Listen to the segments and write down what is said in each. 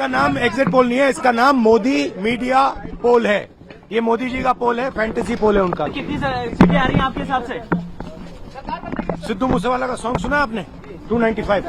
इसका नाम exit poll नहीं है, इसका नाम मोदी मीडिया पोल है। ये मोदी जी का पोल है, फैंटेसी पोल है उनका। कितनी सीटें आ रही हैं आपके हिसाब से? सिद्धू मूसेवाला का सॉन्ग सुना आपने? 295।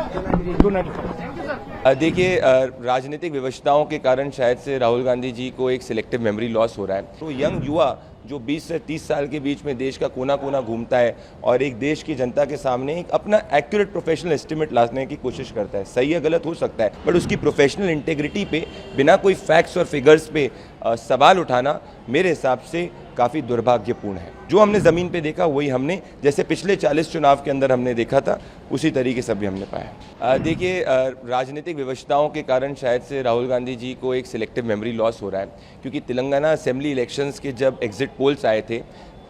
देखिए, राजनीतिक विवशताओं के कारण शायद से राहुल गांधी जी को एक सिलेक्टिव मेमोरी लॉस हो रहा है। तो यंग युवा जो 20 से 30 साल के बीच में देश का कोना कोना घूमता है और एक देश की जनता के सामने एक अपना एक्यूरेट प्रोफेशनल एस्टिमेट लाने की कोशिश करता है। सही या गलत हो सकता है, बट उसकी प्रोफेशनल इंटेग्रिटी पे बिना कोई फैक्ट्स और फिगर्स पे सवाल उठाना मेरे हिसाब से काफ़ी दुर्भाग्यपूर्ण है। जो हमने ज़मीन पे देखा वही हमने जैसे पिछले 40 चुनाव के अंदर हमने देखा था उसी तरीके से भी हमने पाया। देखिए, राजनीतिक विवशताओं के कारण शायद से राहुल गांधी जी को एक सिलेक्टिव मेमोरी लॉस हो रहा है, क्योंकि तेलंगाना असेंबली इलेक्शंस के जब एग्जिट पोल्स आए थे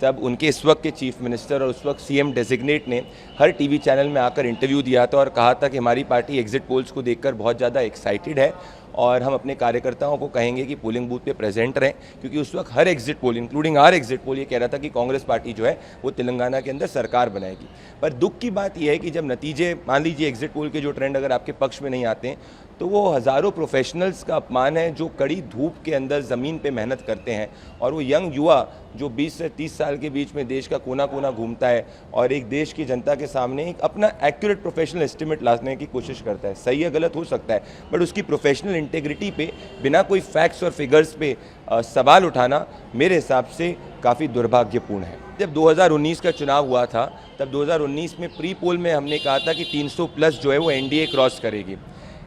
तब उनके इस वक्त के चीफ मिनिस्टर और उस वक्त सीएम डेजिग्नेट ने हर टीवी चैनल में आकर इंटरव्यू दिया था और कहा था कि हमारी पार्टी एग्जिट पोल्स को देखकर बहुत ज़्यादा एक्साइटेड है और हम अपने कार्यकर्ताओं को कहेंगे कि पोलिंग बूथ पे प्रेजेंट रहें, क्योंकि उस वक्त हर exit poll including our exit poll ये कह रहा था कि कांग्रेस पार्टी जो है वो तेलंगाना के अंदर सरकार बनाएगी। पर दुख की बात यह है कि जब नतीजे, मान लीजिए एग्जिट पोल के जो ट्रेंड अगर आपके पक्ष में नहीं आते हैं तो वो हज़ारों प्रोफेशनल्स का अपमान है जो कड़ी धूप के अंदर ज़मीन पे मेहनत करते हैं, और वो यंग युवा जो 20 से 30 साल के बीच में देश का कोना कोना घूमता है और एक देश की जनता के सामने एक अपना एक्यूरेट प्रोफेशनल एस्टिमेट लाने की कोशिश करता है। सही या गलत हो सकता है, बट उसकी प्रोफेशनल इंटेग्रिटी पे बिना कोई फैक्ट्स और फिगर्स पे सवाल उठाना मेरे हिसाब से काफ़ी दुर्भाग्यपूर्ण है। जब 2019 का चुनाव हुआ था तब 2019 में प्री पोल में हमने कहा था कि 300 प्लस जो है वो एनडीए क्रॉस करेगी।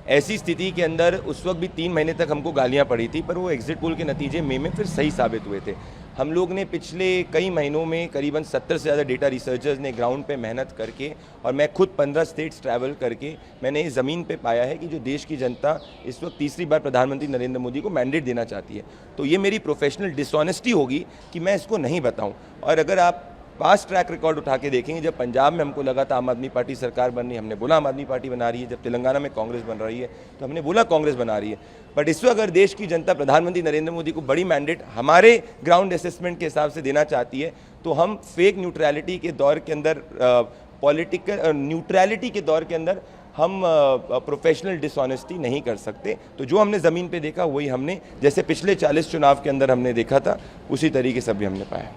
ऐसी स्थिति के अंदर उस वक्त भी 3 महीने तक हमको गालियां पड़ी थी, पर वो एग्जिट पोल के नतीजे मई में फिर सही साबित हुए थे। हम लोग ने पिछले कई महीनों में करीबन 70 से ज़्यादा डेटा रिसर्चर्स ने ग्राउंड पे मेहनत करके और मैं खुद 15 स्टेट्स ट्रैवल करके मैंने इस ज़मीन पे पाया है कि जो देश की जनता इस वक्त तीसरी बार प्रधानमंत्री नरेंद्र मोदी को मैंडेट देना चाहती है। तो ये मेरी प्रोफेशनल डिसऑनेस्टी होगी कि मैं इसको नहीं बताऊँ। और अगर आप पास्ट ट्रैक रिकॉर्ड उठा के देखेंगे, जब पंजाब में हमको लगा था आम आदमी पार्टी सरकार बन रही है, हमने बोला आम आदमी पार्टी बना रही है। जब तेलंगाना में कांग्रेस बन रही है तो हमने बोला कांग्रेस बना रही है। बट इस वक्त अगर देश की जनता प्रधानमंत्री नरेंद्र मोदी को बड़ी मैंडेट हमारे ग्राउंड असेसमेंट के हिसाब से देना चाहती है तो हम फेक न्यूट्रलिटी के दौर के अंदर, पॉलिटिकल न्यूट्रलिटी के दौर के अंदर हम प्रोफेशनल डिसऑनेस्टी नहीं कर सकते। तो जो हमने ज़मीन पे देखा वही हमने जैसे पिछले 40 चुनाव के अंदर हमने देखा था उसी तरीके से भी हमने पाया।